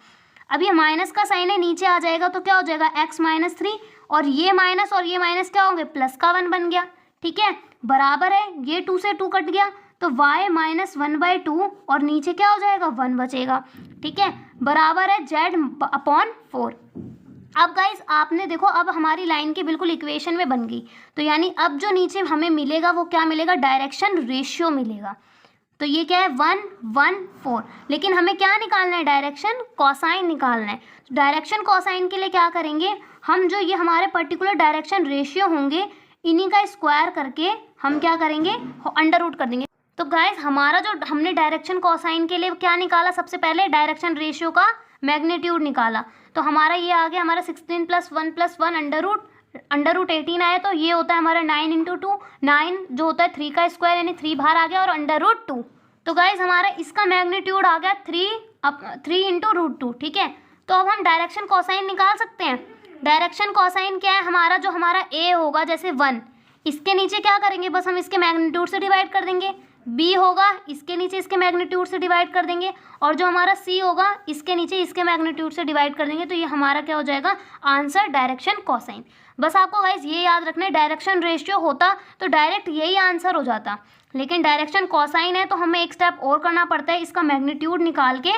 अब ये माइनस का साइन है, नीचे आ जाएगा तो क्या हो जाएगा, x - 3 और ये माइनस क्या होंगे, प्लस का 1 बन गया, ठीक है। बराबर है, ये 2 से 2 कट गया तो y - 1/2 और नीचे क्या हो जाएगा, 1 बचेगा, ठीक है। बराबर है z अपॉन 4। अब गाइज आपने देखो, अब हमारी लाइन की बिल्कुल इक्वेशन में बन गई, तो यानी अब जो नीचे हमें मिलेगा वो क्या मिलेगा, डायरेक्शन रेशियो मिलेगा। तो ये क्या है, 1 1 4, लेकिन हमें क्या निकालना है, डायरेक्शन कोसाइन निकालना है। डायरेक्शन कोसाइन के लिए क्या करेंगे हम, जो ये हमारे पर्टिकुलर डायरेक्शन रेशियो होंगे इन्हीं का स्क्वायर करके हम क्या करेंगे, अंडर रूट कर देंगे। तो गाइज हमारा जो हमने डायरेक्शन कोसाइन के लिए क्या निकाला, सबसे पहले डायरेक्शन रेशियो का मैग्नीट्यूड निकाला, तो हमारा ये आ गया, हमारा 16 + 1 + 1 अंडर रूट 18 आया, तो ये होता है हमारा 9 × 2, 9 जो होता है 3 का स्क्वायर, यानी 3 बाहर आ गया और √2। तो गाइज हमारा इसका मैग्नीट्यूड आ गया 3 × √2, ठीक है। तो अब हम डायरेक्शन कोसाइन निकाल सकते हैं। डायरेक्शन कोसाइन क्या है हमारा, जो हमारा ए होगा जैसे 1, इसके नीचे क्या करेंगे, बस हम इसके मैग्नीट्यूड से डिवाइड कर देंगे। बी होगा इसके नीचे इसके मैग्नीट्यूड से डिवाइड कर देंगे, और जो हमारा सी होगा इसके नीचे इसके मैग्नीट्यूड से डिवाइड कर देंगे। तो ये हमारा क्या हो जाएगा आंसर, डायरेक्शन कोसाइन। बस आपको गाइस ये याद रखना है, डायरेक्शन रेशियो होता तो डायरेक्ट यही आंसर हो जाता, लेकिन डायरेक्शन कोसाइन है तो हमें एक स्टेप और करना पड़ता है, इसका मैग्नीट्यूड निकाल के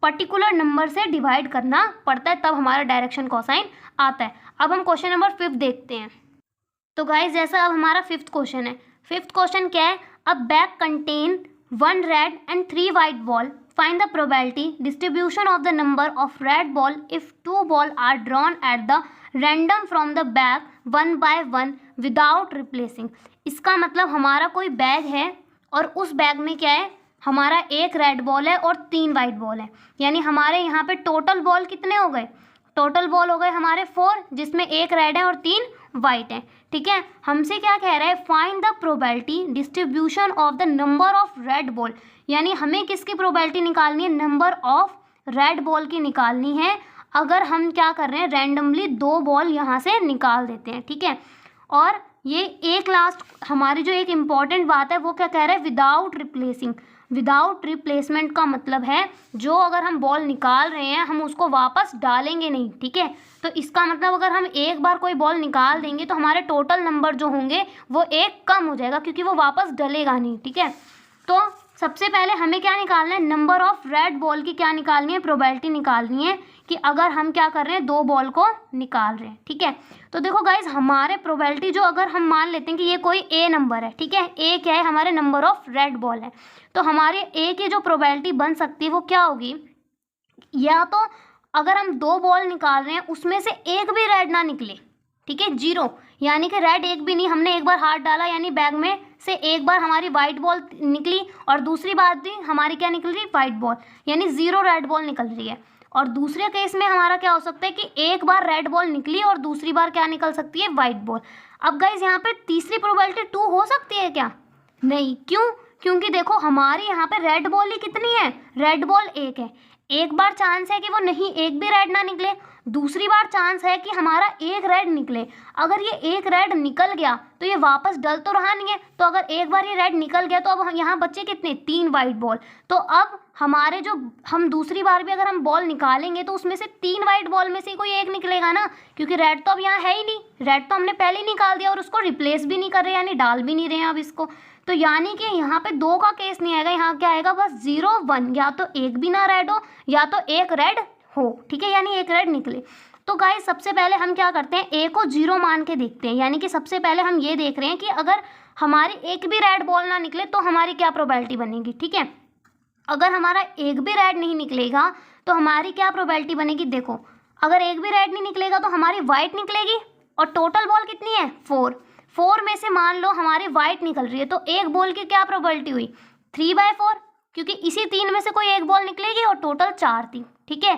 पर्टिकुलर नंबर से डिवाइड करना पड़ता है, तब हमारा डायरेक्शन कोसाइन आता है। अब हम क्वेश्चन नंबर 5 देखते हैं। तो गाइस जैसा अब हमारा 5th क्वेश्चन है। 5th क्वेश्चन क्या है, a bag contain 1 red and 3 white ball, find the probability distribution of the number of red ball if 2 ball are drawn at the random from the bag 1 by 1 without replacing. इसका मतलब हमारा कोई bag है और उस bag में क्या है, हमारा 1 रेड बॉल है और 3 वाइट बॉल है, यानी हमारे यहाँ पे टोटल बॉल कितने हो गए, टोटल बॉल हो गए हमारे 4, जिसमें 1 रेड है और 3 वाइट है। ठीक है, हमसे क्या कह रहा है, find the probability distribution of the number of red ball, यानी हमें किसकी प्रोबेबिलिटी निकालनी है, नंबर ऑफ रेड बॉल की निकालनी है। अगर हम क्या कर रहे हैं, रैंडमली 2 बॉल यहाँ से निकाल देते हैं। ठीक है, और ये एक लास्ट हमारी जो एक इम्पॉर्टेंट बात है वो क्या कह रहा है, विदाउट रिप्लेसिंग। विदाउट रिप्लेसमेंट का मतलब है जो अगर हम बॉल निकाल रहे हैं हम उसको वापस डालेंगे नहीं। ठीक है, तो इसका मतलब अगर हम एक बार कोई बॉल निकाल देंगे तो हमारे टोटल नंबर जो होंगे वो 1 कम हो जाएगा, क्योंकि वो वापस डलेगा नहीं। ठीक है, तो सबसे पहले हमें क्या निकालना है, नंबर ऑफ रेड बॉल की क्या निकालनी है, प्रोबेबिलिटी निकालनी है कि अगर हम क्या कर रहे हैं, 2 बॉल को निकाल रहे हैं। ठीक है, तो देखो गाइज हमारे प्रोबेबिलिटी जो अगर हम मान लेते हैं कि ये कोई ए नंबर है, ठीक है, ए क्या है, हमारे नंबर ऑफ रेड बॉल है, तो हमारे ए की जो प्रोबेबिलिटी बन सकती है वो क्या होगी, या तो अगर हम 2 बॉल निकाल रहे हैं उसमें से एक भी रेड ना निकले, ठीक है, 0, यानी कि रेड एक भी नहीं, हमने एक बार हाथ डाला यानी बैग में से एक बार हमारी वाइट बॉल निकली और दूसरी बार भी हमारी क्या निकल रही, वाइट बॉल, यानी 0 रेड बॉल निकल रही है। और दूसरे केस में हमारा क्या हो सकता है कि एक बार रेड बॉल निकली और दूसरी बार क्या निकल सकती है, वाइट बॉल। अब गाइज यहाँ पे तीसरी प्रोबेबिलिटी 2 हो सकती है क्या, नहीं, क्यों, क्योंकि देखो हमारी यहाँ पे रेड बॉल ही कितनी है, रेड बॉल 1 है, एक बार चांस है कि वो नहीं एक भी रेड ना निकले, दूसरी बार चांस है कि हमारा 1 रेड निकले। अगर ये 1 रेड निकल गया तो ये वापस डल तो रहा नहीं है, तो अगर एक बार ये रेड निकल गया तो अब यहाँ बच्चे कितने, 3 वाइट बॉल। तो अब हमारे जो हम दूसरी बार भी अगर हम बॉल निकालेंगे तो उसमें से 3 वाइट बॉल में से कोई एक निकलेगा ना, क्योंकि रेड तो अब यहाँ है ही नहीं, रेड तो हमने पहले ही निकाल दिया और उसको रिप्लेस भी नहीं कर रहे, यानी डाल भी नहीं रहे हैं अब इसको। तो यानी कि यहाँ पे 2 का केस नहीं आएगा, यहाँ क्या आएगा, बस 0 1, या तो एक भी ना रेड हो या तो 1 रेड हो। ठीक है, यानी 1 रेड निकले। तो गाइस सबसे पहले हम क्या करते हैं, ए को 0 मान के देखते हैं, यानी कि सबसे पहले हम ये देख रहे हैं कि अगर हमारी एक भी रेड बॉल ना निकले तो हमारी क्या प्रोबेबिलिटी बनेगी। ठीक है, अगर हमारा एक भी रेड नहीं निकलेगा तो हमारी क्या प्रोबेबिलिटी बनेगी, देखो अगर एक भी रेड नहीं निकलेगा तो हमारी वाइट निकलेगी, और टोटल बॉल कितनी है, 4 में से मान लो हमारी वाइट निकल रही है, तो एक बॉल की क्या प्रोबेबिलिटी हुई, 3/4, क्योंकि इसी 3 में से कोई एक बॉल निकलेगी और टोटल 4 थी। ठीक है,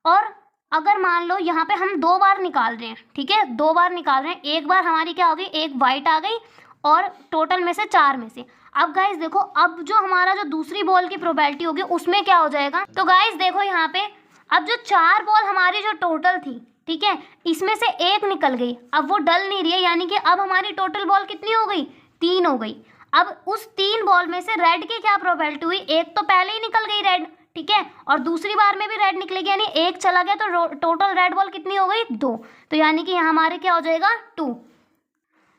और अगर मान लो यहाँ पे हम 2 बार निकाल रहे हैं, ठीक है, 2 बार निकाल रहे हैं, एक बार हमारी क्या हो गई, एक वाइट आ गई और टोटल में से 4 में से। अब गाइस देखो, अब जो हमारा जो दूसरी बॉल की प्रोबेबिलिटी होगी उसमें क्या हो जाएगा, तो गाइस देखो यहाँ पे अब जो 4 बॉल हमारी जो टोटल थी, ठीक है, इसमें से एक निकल गई, अब वो डल नहीं रही है, यानी कि अब हमारी टोटल बॉल कितनी हो गई, 3 हो गई। अब उस 3 बॉल में से रेड की क्या प्रोबेबिलिटी हुई, एक तो पहले ही निकल गई रेड, ठीक है, और दूसरी बार में भी रेड निकलेगी, यानी एक चला गया, तो टोटल रेड बॉल कितनी हो गई, 2, तो यानी कि यहाँ हमारे क्या हो जाएगा, 2।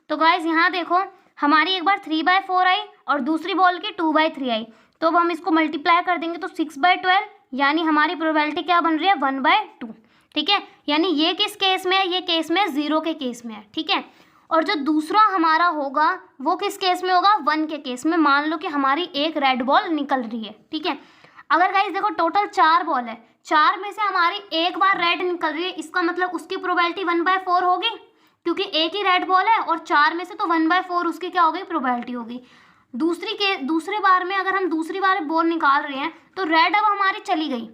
तो गाइज यहाँ देखो हमारी एक बार 3/4 आई और दूसरी बॉल की 2/3 आई, तो अब हम इसको मल्टीप्लाई कर देंगे तो 6/12, यानी हमारी प्रोबेबिलिटी क्या बन रही है, 1/2। ठीक है, यानी ये किस केस में है, ये केस में 0 के केस में है। ठीक है, और जो दूसरा हमारा होगा वो किस केस में होगा, 1 के केस में, मान लो कि हमारी एक रेड बॉल निकल रही है। ठीक है, अगर गाइस देखो टोटल 4 बॉल है, 4 में से हमारी एक बार रेड निकल रही है, इसका मतलब उसकी प्रोबेबिलिटी 1/4 होगी, क्योंकि एक ही रेड बॉल है और 4 में से तो 1/4 उसकी क्या होगी, प्रोबेबिलिटी होगी। दूसरे बार में अगर हम दूसरी बार बॉल निकाल रहे हैं तो रेड अब हमारी चली गई,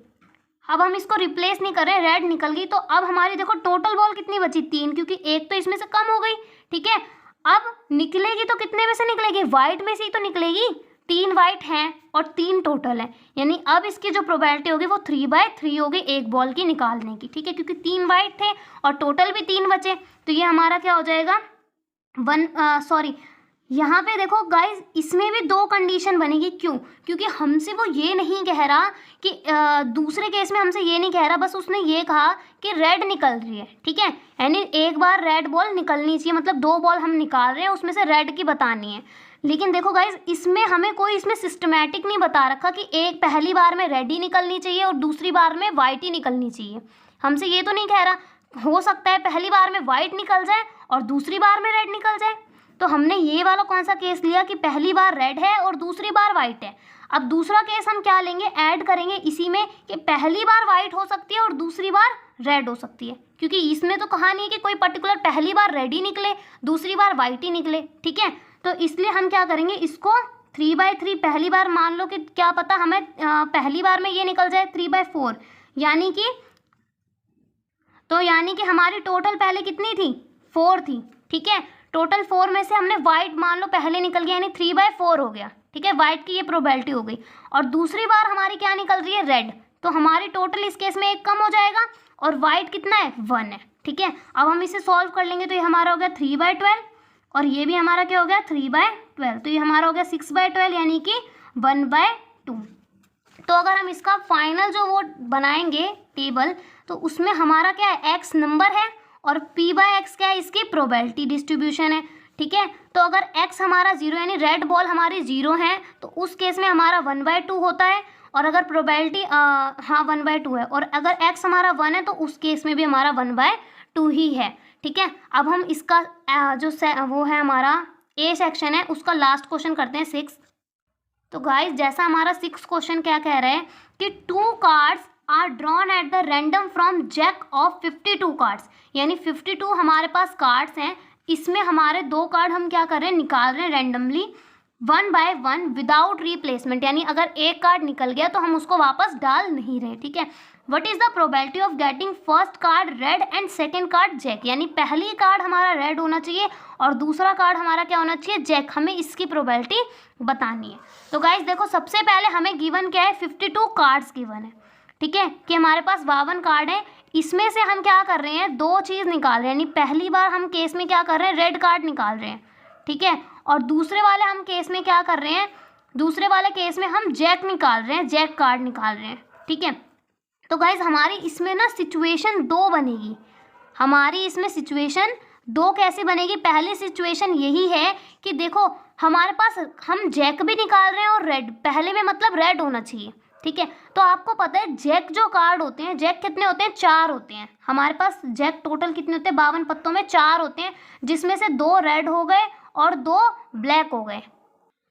अब हम इसको रिप्लेस नहीं कर रहे, रेड निकल गई, तो अब हमारी देखो टोटल बॉल कितनी बची, 3, क्योंकि एक तो इसमें से कम हो गई। ठीक है, अब निकलेगी तो कितने में से निकलेगी, वाइट में से ही तो निकलेगी, 3 वाइट हैं और 3 टोटल है, यानी अब इसकी जो प्रोबेबिलिटी होगी वो 3/3 होगी एक बॉल की निकालने की, ठीक है, क्योंकि 3 वाइट थे और टोटल भी 3 बचे, तो ये हमारा क्या हो जाएगा यहाँ पे देखो गाइज इसमें भी 2 कंडीशन बनेगी। क्यों? क्योंकि हमसे वो ये नहीं कह रहा कि दूसरे केस में हमसे ये नहीं कह रहा, बस उसने ये कहा कि रेड निकल रही है, ठीक है, यानी एक बार रेड बॉल निकलनी चाहिए, मतलब 2 बॉल हम निकाल रहे हैं उसमें से रेड की बतानी है। लेकिन देखो गाइज इसमें हमें कोई इसमें सिस्टमैटिक नहीं बता रखा कि एक पहली बार में रेड ही निकलनी चाहिए और दूसरी बार में वाइट ही निकलनी चाहिए। हमसे ये तो नहीं कह रहा, हो सकता है पहली बार में वाइट निकल जाए और दूसरी बार में रेड निकल जाए। तो हमने ये वाला कौन सा केस लिया कि पहली बार रेड है और दूसरी बार वाइट है। अब दूसरा केस हम क्या लेंगे, ऐड करेंगे इसी में कि पहली बार वाइट हो सकती है और दूसरी बार रेड हो सकती है, क्योंकि इसमें तो कहा नहीं है कि कोई पर्टिकुलर पहली बार रेड ही निकले दूसरी बार वाइट ही निकले, ठीक है। तो इसलिए हम क्या करेंगे, इसको 3/3 पहली बार मान लो कि क्या पता हमें पहली बार में ये निकल जाए 3/4, यानी कि हमारी टोटल पहले कितनी थी, 4 थी, ठीक है। टोटल 4 में से हमने वाइट मान लो पहले निकल गया, यानी 3/4 हो गया, ठीक है, वाइट की ये प्रोबेबिलिटी हो गई। और दूसरी बार हमारी क्या निकल रही है, रेड, तो हमारी टोटल इस केस में 1 कम हो जाएगा और वाइट कितना है, 1 है, ठीक है। अब हम इसे सॉल्व कर लेंगे तो ये हमारा हो गया 3/12 और ये भी हमारा क्या हो गया 3/12, तो ये हमारा हो गया 6/12 यानी कि 1/2। तो अगर हम इसका फाइनल जो वो बनाएंगे टेबल, तो उसमें हमारा क्या है, x नंबर है और p/x क्या है, इसकी प्रोबेबिलिटी डिस्ट्रीब्यूशन है, ठीक है। तो अगर x हमारा 0 यानी रेड बॉल हमारी 0 है तो उस केस में हमारा 1/2 होता है, और अगर प्रोबेबिलिटी 1/2 है, और अगर x हमारा 1 है तो उस केस में भी हमारा 1/2 ही है, ठीक है। अब हम इसका वो है हमारा ए सेक्शन है उसका लास्ट क्वेश्चन करते हैं 6। तो गाइस जैसा हमारा 6 क्वेश्चन क्या कह रहा है कि 2 cards are drawn at the random from jack of 52 cards, यानी 52 हमारे पास कार्ड्स हैं, इसमें हमारे 2 कार्ड हम क्या कर रहे हैं, निकाल रहे हैं रैंडमली 1 by 1 विदाउट रिप्लेसमेंट, यानी अगर एक कार्ड निकल गया तो हम उसको वापस डाल नहीं रहे, ठीक है। What is the probability of getting first card red and second card jack, यानी पहली कार्ड हमारा रेड होना चाहिए और दूसरा कार्ड हमारा क्या होना चाहिए, जैक, हमें इसकी प्रोबेबिलिटी बतानी है। तो गाइस देखो सबसे पहले हमें गिवन क्या है, 52 कार्ड्स गिवन है, ठीक है, कि हमारे पास 52 कार्ड है, इसमें से हम क्या कर रहे हैं, 2 चीज़ निकाल रहे हैं, यानी पहली बार हम केस में क्या कर रहे हैं, रेड कार्ड निकाल रहे हैं, ठीक है, और दूसरे वाले हम केस में क्या कर रहे हैं, दूसरे वाले केस में हम जैक निकाल रहे हैं, जैक कार्ड निकाल रहे हैं, ठीक है। तो गाइज हमारी इसमें ना सिचुएशन 2 बनेगी, हमारी इसमें सिचुएशन 2 कैसे बनेगी, पहली सिचुएशन यही है कि देखो हमारे पास हम जैक भी निकाल रहे हैं और रेड, पहले में मतलब रेड होना चाहिए, ठीक है। तो आपको पता है जैक जो कार्ड होते हैं, जैक कितने होते हैं, 4 होते हैं हमारे पास, जैक टोटल कितने होते हैं, 52 पत्तों में 4 होते हैं, जिसमें से 2 रेड हो गए और 2 ब्लैक हो गए।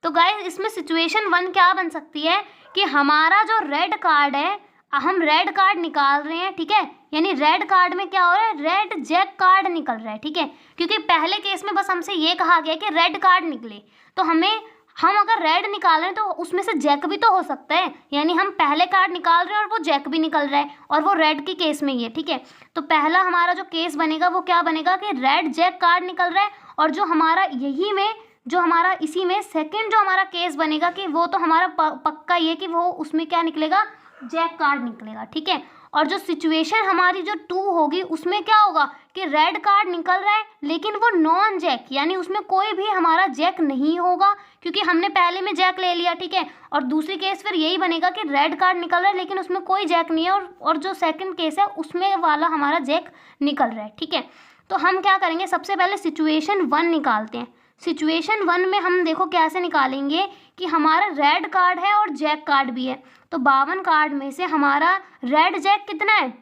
तो गाइस इसमें सिचुएशन 1 क्या बन सकती है कि हमारा जो रेड कार्ड है, हम रेड कार्ड निकाल रहे हैं, ठीक है, यानी रेड कार्ड में क्या हो रहा है, रेड जैक कार्ड निकल रहा है, ठीक है, क्योंकि पहले केस में बस हमसे ये कहा गया कि रेड कार्ड निकले, तो हम अगर रेड निकाल रहे हैं तो उसमें से जैक भी तो हो सकता है, यानी हम पहले कार्ड निकाल रहे हैं और वो जैक भी निकल रहा है और वो रेड के केस में ही है, ठीक है। तो पहला हमारा जो केस बनेगा वो क्या बनेगा कि रेड जैक कार्ड निकल रहा है, और जो हमारा इसी में सेकंड जो हमारा केस बनेगा कि वो तो हमारा पक्का ये कि वो उसमें क्या निकलेगा, जैक कार्ड निकलेगा, ठीक है। और जो सिचुएशन हमारी जो 2 होगी उसमें क्या होगा कि रेड कार्ड निकल रहा है लेकिन वो नॉन जैक, यानी उसमें कोई भी हमारा जैक नहीं होगा क्योंकि हमने पहले में जैक ले लिया, ठीक है। और दूसरी केस फिर यही बनेगा कि रेड कार्ड निकल रहा है लेकिन उसमें कोई जैक नहीं है, और जो सेकंड केस है उसमें वाला हमारा जैक निकल रहा है, ठीक है। तो हम क्या करेंगे, सबसे पहले सिचुएशन 1 निकालते हैं। सिचुएशन 1 में हम देखो कैसे निकालेंगे कि हमारा रेड कार्ड है और जैक कार्ड भी है, तो 52 कार्ड में से हमारा रेड जैक कितना है,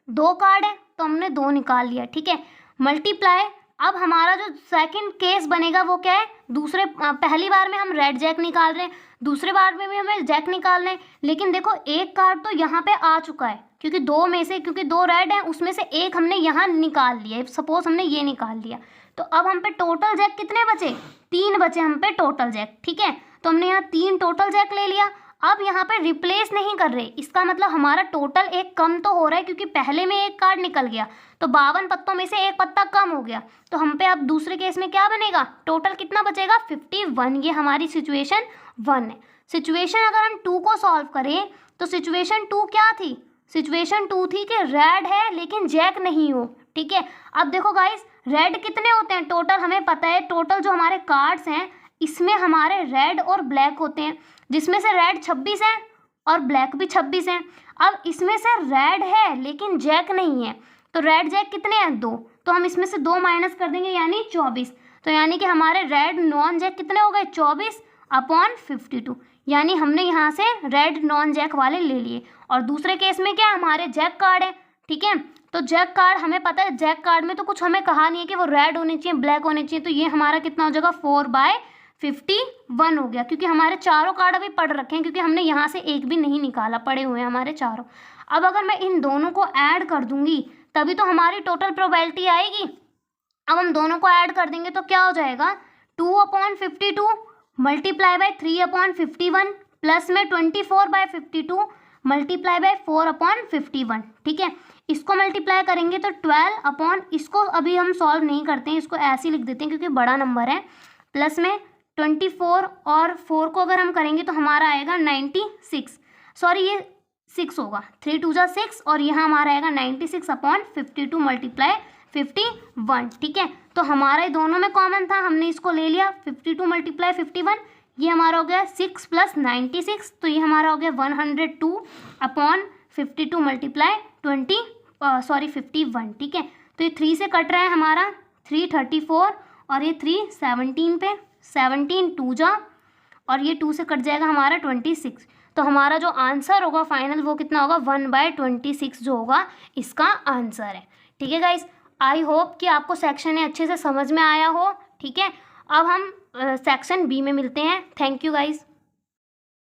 2 कार्ड है, तो हमने 2 निकाल लिया, ठीक है, मल्टीप्लाई। अब हमारा जो सेकंड केस बनेगा वो क्या है, पहली बार में हम रेड जैक निकाल रहे हैं, दूसरे बार में भी हमें जैक निकालना है, लेकिन देखो एक कार्ड तो यहाँ पे आ चुका है क्योंकि 2 में से, क्योंकि 2 रेड है उसमें से एक हमने यहाँ निकाल लिया, सपोज हमने ये निकाल लिया, तो अब हम पे टोटल जैक कितने बचे, 3 बचे हम पे टोटल जैक, ठीक है। तो हमने यहाँ 3 टोटल जैक ले लिया। अब यहाँ पे रिप्लेस नहीं कर रहे, इसका मतलब हमारा टोटल एक कम तो हो रहा है क्योंकि पहले में एक कार्ड निकल गया तो 52 पत्तों में से एक पत्ता कम हो गया। तो हम पे अब दूसरे केस में क्या बनेगा, टोटल कितना बचेगा 51। ये हमारी सिचुएशन 1 है। सिचुएशन अगर हम 2 को सॉल्व करें तो सिचुएशन 2 क्या थी, सिचुएशन 2 थी कि रेड है लेकिन जैक नहीं हो। ठीक है, अब देखो गाइस रेड कितने होते हैं टोटल, हमें पता है टोटल जो हमारे कार्ड्स हैं इसमें हमारे रेड और ब्लैक होते हैं, जिसमें से रेड 26 है और ब्लैक भी 26 है। अब इसमें से रेड है लेकिन जैक नहीं है, तो रेड जैक कितने हैं 2, तो हम इसमें से 2 माइनस कर देंगे यानी 24। तो यानी कि हमारे रेड नॉन जैक कितने हो गए 24/52, यानी हमने यहाँ से रेड नॉन जैक वाले ले लिए। और दूसरे केस में क्या हमारे जैक कार्ड है। ठीक है, तो जैक कार्ड हमें पता है, जैक कार्ड में तो कुछ हमें कहा नहीं है कि वो रेड होने चाहिए ब्लैक होने चाहिए, तो ये हमारा कितना हो जाएगा 4/51 हो गया, क्योंकि हमारे चारों कार्ड अभी पढ़ रखे हैं, क्योंकि हमने यहाँ से एक भी नहीं निकाला, पड़े हुए हैं हमारे चारों। अब अगर मैं इन दोनों को ऐड कर दूंगी तभी तो हमारी टोटल प्रोबेबिलिटी आएगी। अब हम दोनों को ऐड कर देंगे तो क्या हो जाएगा 2/52 मल्टीप्लाई बाय 3/51 प्लस में 24/52 मल्टीप्लाई बाय 4/51। ठीक है, इसको मल्टीप्लाई करेंगे तो 12 इसको अभी हम सॉल्व नहीं करते हैं, इसको ऐसे ही लिख देते हैं क्योंकि बड़ा नंबर है, प्लस में 24 और 4 को अगर हम करेंगे तो हमारा आएगा 96, सॉरी ये 6 होगा, 3 2 जा 6 और यहाँ हमारा आएगा 96/52 मल्टीप्लाई 51। ठीक है, तो हमारा दोनों में कॉमन था, हमने इसको ले लिया 52 मल्टीप्लाई 51, ये हमारा हो गया 6 + 96, तो ये हमारा हो गया 102/52 मल्टीप्लाई 51। ठीक है, तो ये 3 से कट रहा है हमारा 3 34 और ये 3 17 पे 17 2 जा और ये 2 से कट जाएगा हमारा 26। तो हमारा जो आंसर होगा फाइनल वो कितना होगा 1/26 जो होगा इसका आंसर है। ठीक है गाइस, आई होप कि आपको सेक्शन ए अच्छे से समझ में आया हो। ठीक है, अब हम सेक्शन बी में मिलते हैं। Thank you guys.